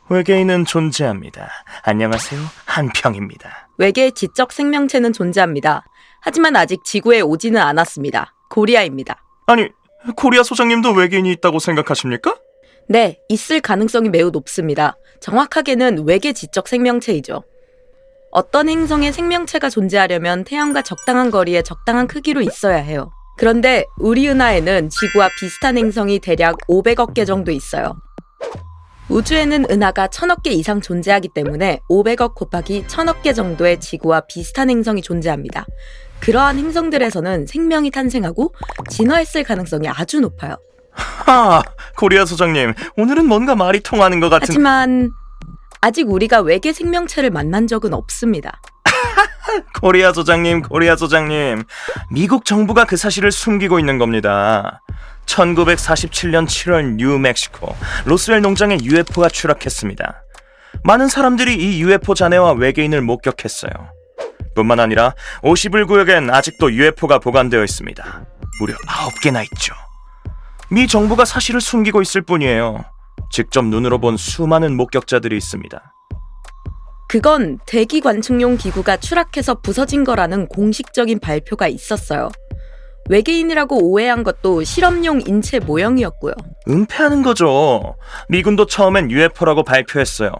외계인은 존재합니다. 안녕하세요, 한평입니다. 외계의 지적 생명체는 존재합니다. 하지만 아직 지구에 오지는 않았습니다. 고리아입니다. 아니, 코리아 소장님도 외계인이 있다고 생각하십니까? 네, 있을 가능성이 매우 높습니다. 정확하게는 외계 지적 생명체이죠. 어떤 행성에 생명체가 존재하려면 태양과 적당한 거리에 적당한 크기로 있어야 해요. 그런데 우리 은하에는 지구와 비슷한 행성이 대략 500억 개 정도 있어요. 우주에는 은하가 1000억 개 이상 존재하기 때문에 500억 곱하기 1000억 개 정도의 지구와 비슷한 행성이 존재합니다. 그러한 행성들에서는 생명이 탄생하고 진화했을 가능성이 아주 높아요. 하, 코리아 소장님, 오늘은 뭔가 말이 통하는 것 같은... 하지만 아직 우리가 외계 생명체를 만난 적은 없습니다. 코리아 소장님, 미국 정부가 그 사실을 숨기고 있는 겁니다. 1947년 7월 뉴멕시코 로스웰 농장에 UFO가 추락했습니다. 많은 사람들이 이 UFO 잔해와 외계인을 목격했어요. 뿐만 아니라 50일 구역엔 아직도 UFO가 보관되어 있습니다. 무려 9개나 있죠. 미 정부가 사실을 숨기고 있을 뿐이에요. 직접 눈으로 본 수많은 목격자들이 있습니다. 그건 대기 관측용 기구가 추락해서 부서진 거라는 공식적인 발표가 있었어요. 외계인이라고 오해한 것도 실험용 인체 모형이었고요. 은폐하는 거죠. 미군도 처음엔 UFO라고 발표했어요.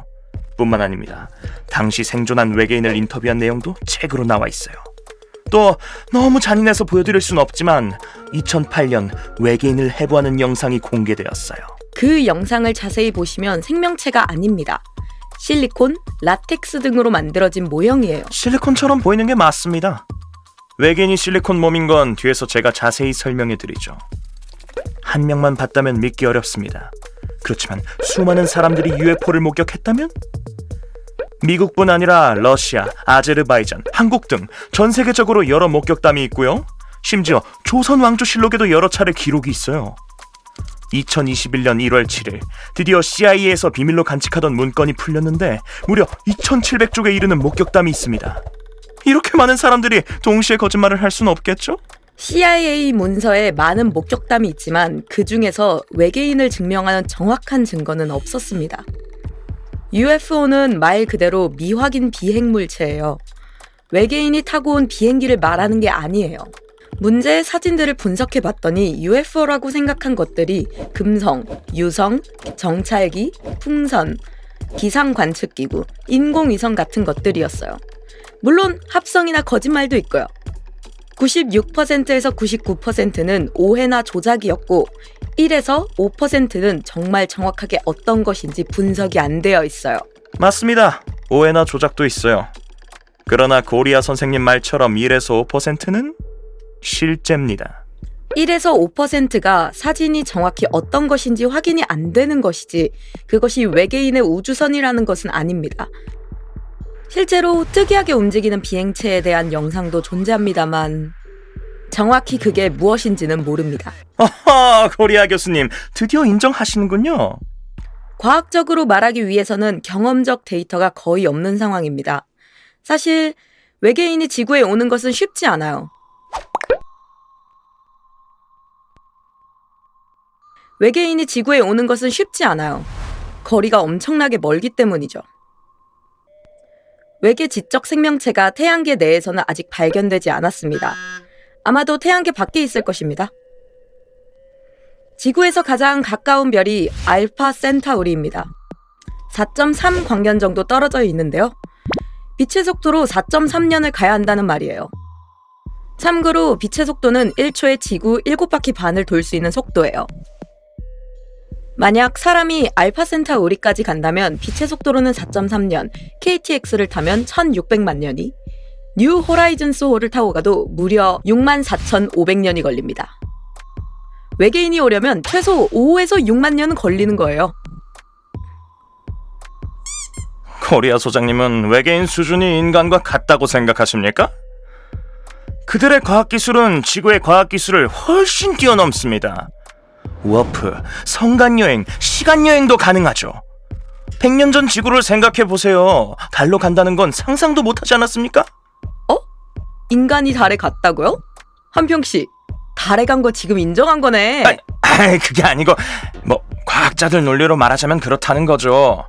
뿐만 아닙니다. 당시 생존한 외계인을 인터뷰한 내용도 책으로 나와 있어요. 또 너무 잔인해서 보여드릴 순 없지만 2008년 외계인을 해부하는 영상이 공개되었어요. 그 영상을 자세히 보시면 생명체가 아닙니다. 실리콘, 라텍스 등으로 만들어진 모형이에요. 실리콘처럼 보이는 게 맞습니다. 외계인이 실리콘 몸인 건 뒤에서 제가 자세히 설명해드리죠. 한 명만 봤다면 믿기 어렵습니다. 그렇지만 수많은 사람들이 UFO를 목격했다면? 미국뿐 아니라 러시아, 아제르바이잔, 한국 등 전 세계적으로 여러 목격담이 있고요. 심지어 조선 왕조실록에도 여러 차례 기록이 있어요. 2021년 1월 7일 드디어 CIA에서 비밀로 간직하던 문건이 풀렸는데 무려 2700쪽에 이르는 목격담이 있습니다. 이렇게 많은 사람들이 동시에 거짓말을 할 수는 없겠죠? CIA 문서에 많은 목격담이 있지만 그 중에서 외계인을 증명하는 정확한 증거는 없었습니다. UFO는 말 그대로 미확인 비행물체예요. 외계인이 타고 온 비행기를 말하는 게 아니에요. 문제의 사진들을 분석해봤더니 UFO라고 생각한 것들이 금성, 유성, 정찰기, 풍선, 기상관측기구, 인공위성 같은 것들이었어요. 물론 합성이나 거짓말도 있고요. 96%에서 99%는 오해나 조작이었고 1에서 5%는 정말 정확하게 어떤 것인지 분석이 안 되어 있어요. 맞습니다. 오해나 조작도 있어요. 그러나 고리아 선생님 말처럼 1에서 5%는 실제입니다. 1에서 5%가 사진이 정확히 어떤 것인지 확인이 안 되는 것이지 그것이 외계인의 우주선이라는 것은 아닙니다. 실제로 특이하게 움직이는 비행체에 대한 영상도 존재합니다만 정확히 그게 무엇인지는 모릅니다. 아하, 고리아 교수님 드디어 인정하시는군요. 과학적으로 말하기 위해서는 경험적 데이터가 거의 없는 상황입니다. 사실 외계인이 지구에 오는 것은 쉽지 않아요. 외계인이 지구에 오는 것은 쉽지 않아요. 거리가 엄청나게 멀기 때문이죠. 외계 지적 생명체가 태양계 내에서는 아직 발견되지 않았습니다. 아마도 태양계 밖에 있을 것입니다. 지구에서 가장 가까운 별이 알파 센타우리입니다. 4.3 광년 정도 떨어져 있는데요. 빛의 속도로 4.3년을 가야 한다는 말이에요. 참고로 빛의 속도는 1초에 지구 7바퀴 반을 돌 수 있는 속도예요. 만약 사람이 알파 센타우리까지 간다면 빛의 속도로는 4.3년, KTX를 타면 1600만 년이, 뉴 호라이즌스 호를 타고 가도 무려 64,500년이 걸립니다. 외계인이 오려면 최소 5에서 6만 년은 걸리는 거예요. 코리아 소장님은 외계인 수준이 인간과 같다고 생각하십니까? 그들의 과학기술은 지구의 과학기술을 훨씬 뛰어넘습니다. 워프, 성간여행, 시간여행도 가능하죠. 100년 전 지구를 생각해보세요. 달로 간다는 건 상상도 못하지 않았습니까? 인간이 달에 갔다고요? 한평씨, 달에 간 거 지금 인정한 거네. 아니, 그게 아니고 과학자들 논리로 말하자면 그렇다는 거죠.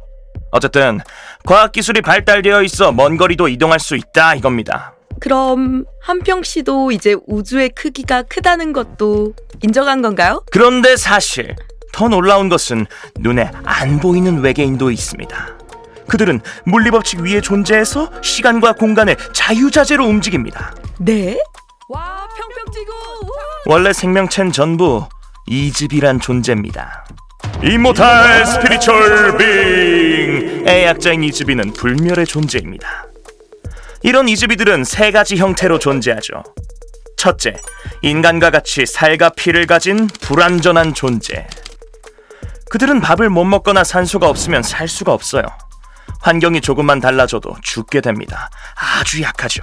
어쨌든 과학기술이 발달되어 있어 먼 거리도 이동할 수 있다 이겁니다. 그럼 한평 씨도 이제 우주의 크기가 크다는 것도 인정한 건가요? 그런데 사실 더 놀라운 것은 눈에 안 보이는 외계인도 있습니다. 그들은 물리법칙 위에 존재해서 시간과 공간을 자유자재로 움직입니다. 네? 와, 평평지구! 원래 생명체는 전부 이즈비란 존재입니다. 이모탈 스피리추얼 빙의 약자인 이즈비는 불멸의 존재입니다. 이런 이즈비들은 세 가지 형태로 존재하죠. 첫째, 인간과 같이 살과 피를 가진 불완전한 존재. 그들은 밥을 못 먹거나 산소가 없으면 살 수가 없어요. 환경이 조금만 달라져도 죽게 됩니다. 아주 약하죠.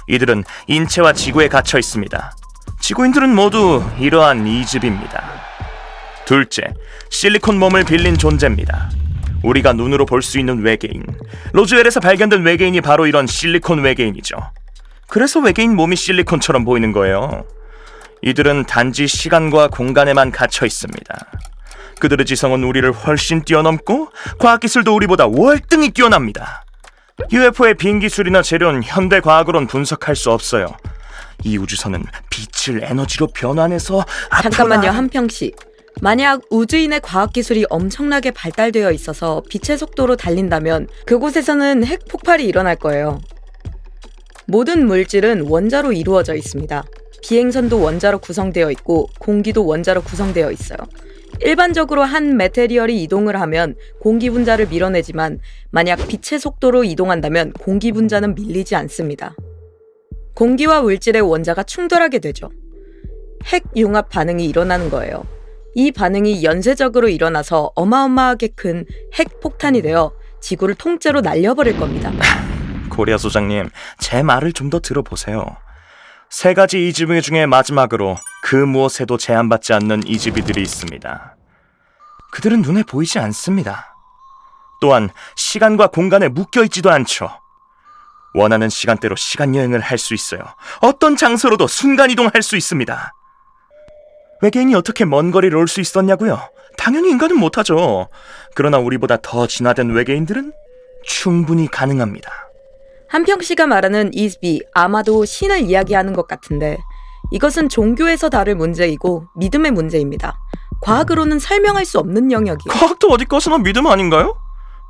이들은 인체와 지구에 갇혀 있습니다. 지구인들은 모두 이러한 이즈비입니다. 둘째, 실리콘 몸을 빌린 존재입니다. 우리가 눈으로 볼 수 있는 외계인, 로즈웰에서 발견된 외계인이 바로 이런 실리콘 외계인이죠. 그래서 외계인 몸이 실리콘처럼 보이는 거예요. 이들은 단지 시간과 공간에만 갇혀 있습니다. 그들의 지성은 우리를 훨씬 뛰어넘고 과학기술도 우리보다 월등히 뛰어납니다. UFO의 빈기술이나 재료는 현대 과학으로는 분석할 수 없어요. 이 우주선은 빛을 에너지로 변환해서 잠깐만요, 한평 씨. 만약 우주인의 과학기술이 엄청나게 발달되어 있어서 빛의 속도로 달린다면 그곳에서는 핵 폭발이 일어날 거예요. 모든 물질은 원자로 이루어져 있습니다. 비행선도 원자로 구성되어 있고 공기도 원자로 구성되어 있어요. 일반적으로 한 메테리얼이 이동을 하면 공기 분자를 밀어내지만 만약 빛의 속도로 이동한다면 공기 분자는 밀리지 않습니다. 공기와 물질의 원자가 충돌하게 되죠. 핵 융합 반응이 일어나는 거예요. 이 반응이 연쇄적으로 일어나서 어마어마하게 큰 핵 폭탄이 되어 지구를 통째로 날려버릴 겁니다. 고리아 소장님, 제 말을 좀 더 들어보세요. 세 가지 이즈비 중에 마지막으로 그 무엇에도 제한받지 않는 이즈비들이 있습니다. 그들은 눈에 보이지 않습니다. 또한 시간과 공간에 묶여있지도 않죠. 원하는 시간대로 시간여행을 할 수 있어요. 어떤 장소로도 순간이동할 수 있습니다. 외계인이 어떻게 먼 거리를 올 수 있었냐고요? 당연히 인간은 못하죠. 그러나 우리보다 더 진화된 외계인들은 충분히 가능합니다. 한평 씨가 말하는 이즈비, 아마도 신을 이야기하는 것 같은데 이것은 종교에서 다룰 문제이고 믿음의 문제입니다. 과학으로는 설명할 수 없는 영역이에요. 과학도 어디 가서나 믿음 아닌가요?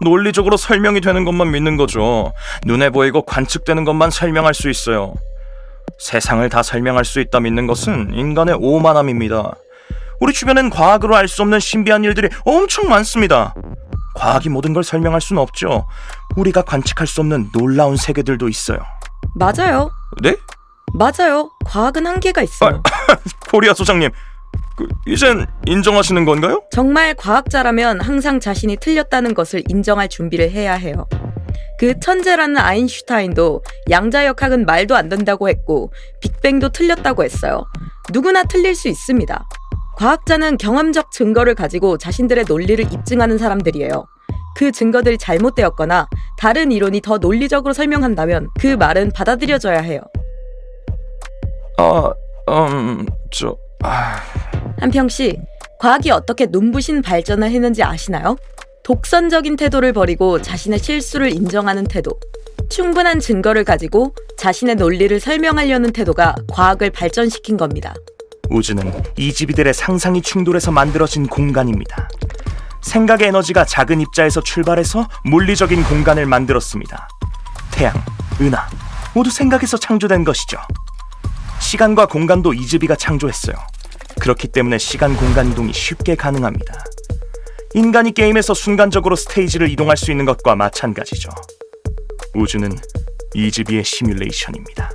논리적으로 설명이 되는 것만 믿는 거죠. 눈에 보이고 관측되는 것만 설명할 수 있어요. 세상을 다 설명할 수 있다 믿는 것은 인간의 오만함입니다. 우리 주변엔 과학으로 알 수 없는 신비한 일들이 엄청 많습니다. 과학이 모든 걸 설명할 수는 없죠. 우리가 관측할 수 없는 놀라운 세계들도 있어요. 맞아요. 네? 맞아요. 과학은 한계가 있어요. 코리아 소장님, 이젠 인정하시는 건가요? 정말 과학자라면 항상 자신이 틀렸다는 것을 인정할 준비를 해야 해요. 그 천재라는 아인슈타인도 양자역학은 말도 안 된다고 했고 빅뱅도 틀렸다고 했어요. 누구나 틀릴 수 있습니다. 과학자는 경험적 증거를 가지고 자신들의 논리를 입증하는 사람들이에요. 그 증거들이 잘못되었거나 다른 이론이 더 논리적으로 설명한다면 그 말은 받아들여져야 해요. 한평 씨, 과학이 어떻게 눈부신 발전을 했는지 아시나요? 독선적인 태도를 버리고 자신의 실수를 인정하는 태도, 충분한 증거를 가지고 자신의 논리를 설명하려는 태도가 과학을 발전시킨 겁니다. 우주는 이지비들의 상상이 충돌해서 만들어진 공간입니다. 생각의 에너지가 작은 입자에서 출발해서 물리적인 공간을 만들었습니다. 태양, 은하, 모두 생각에서 창조된 것이죠. 시간과 공간도 이즈비가 창조했어요. 그렇기 때문에 시간 공간 이동이 쉽게 가능합니다. 인간이 게임에서 순간적으로 스테이지를 이동할 수 있는 것과 마찬가지죠. 우주는 이즈비의 시뮬레이션입니다.